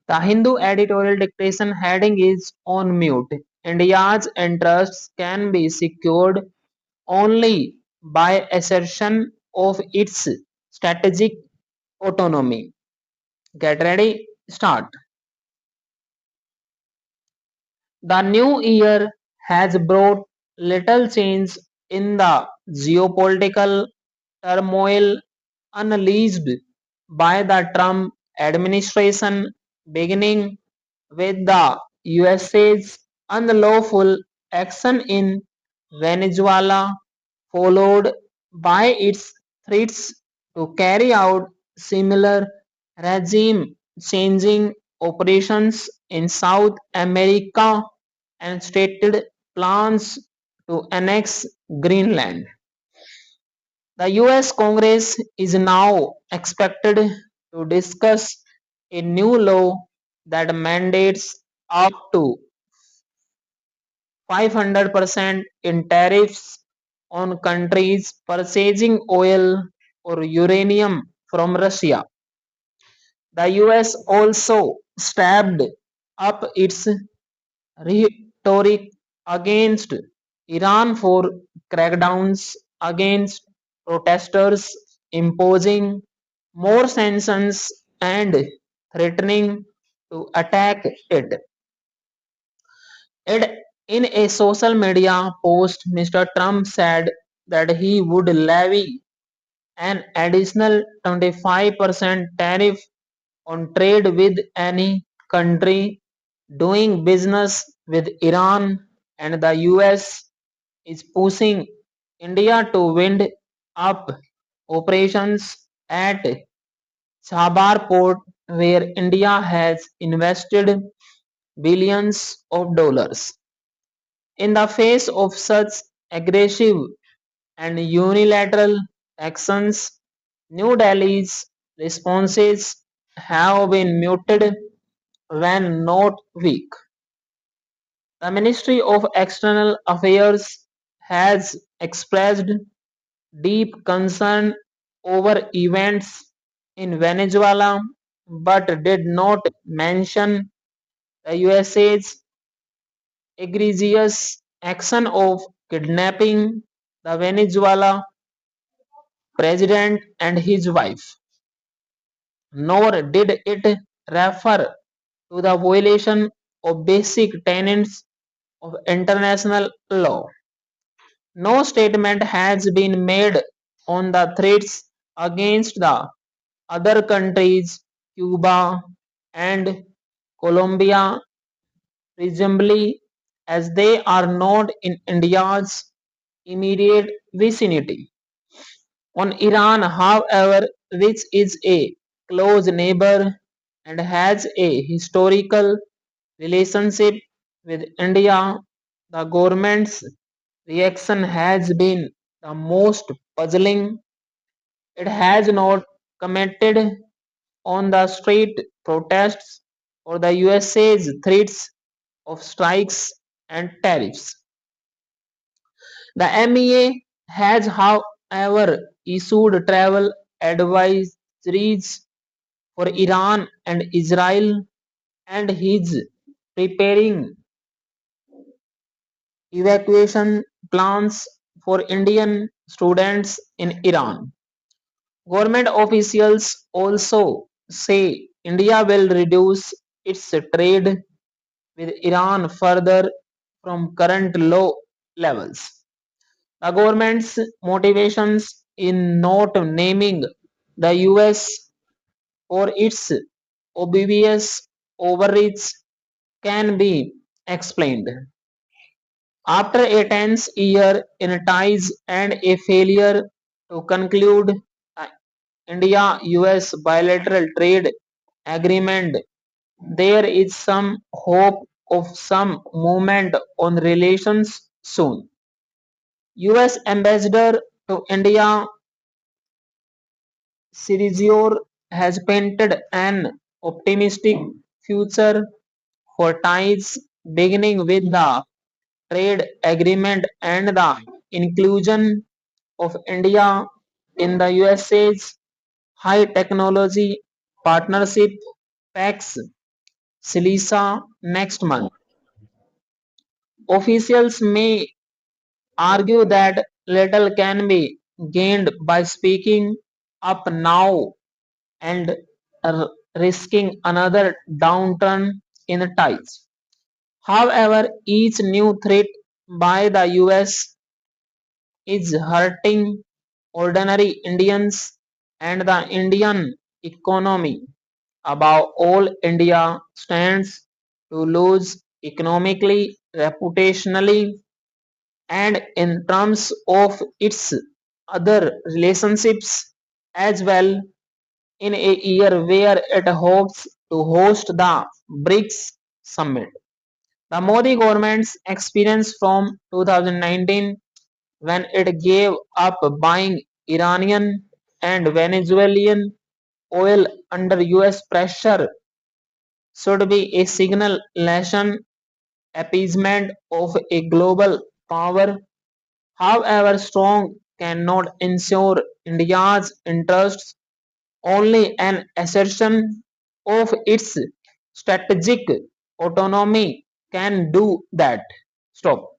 The Hindu Editorial Dictation heading is on mute. India's interests can be secured only by assertion of its strategic autonomy. Get ready, start. The new year has brought little change in the geopolitical turmoil unleashed by the Trump administration, beginning with the USA's unlawful action in Venezuela, followed by its threats to carry out similar regime changing operations in South America and stated plans to annex Greenland. The US Congress is now expected to discuss a new law that mandates up to 500% in tariffs on countries purchasing oil or uranium from Russia. The US also stepped up its rhetoric against Iran for crackdowns against protesters, imposing more sanctions and threatening to attack it. In a social media post, Mr. Trump said that he would levy an additional 25% tariff on trade with any country doing business with Iran, and the US is pushing India to wind up operations at Chabhar port, where India has invested billions of dollars. In the face of such aggressive and unilateral actions, New Delhi's responses have been muted when not weak. The Ministry of External Affairs has expressed deep concern over events in Venezuela but did not mention the USA's egregious action of kidnapping the Venezuela president and his wife, nor did it refer to the violation of basic tenets of international law. No statement has been made on the threats against the other countries, Cuba and Colombia, presumably as they are not in India's immediate vicinity. On Iran, however, which is a close neighbor and has a historical relationship with India, the government's reaction has been the most puzzling. It has not commented on the street protests or the USA's threats of strikes and tariffs. The MEA has, however, issued travel advisories for Iran and Israel and is preparing evacuation plans for Indian students in Iran. Government officials also say India will reduce its trade with Iran further from current low levels. The government's motivations in not naming the US for its obvious overreach can be explained. After a tense year in ties and a failure to conclude the India-US bilateral trade agreement, there is some hope of some movement on relations soon. US Ambassador to India Sirizior has painted an optimistic future for ties, beginning with the trade agreement and the inclusion of India in the USA's high technology partnership PACS. Silica next month. Officials may argue that little can be gained by speaking up now and risking another downturn in ties. However, each new threat by the US is hurting ordinary Indians and the Indian economy. Above all, India stands to lose economically, reputationally, and in terms of its other relationships as well in a year where it hopes to host the BRICS summit. The Modi government's experience from 2019 when it gave up buying Iranian and Venezuelan oil under US pressure should be a signal lesson appeasement of a global power, however strong, cannot ensure India's interests. Only an assertion of its strategic autonomy can do that. Stop.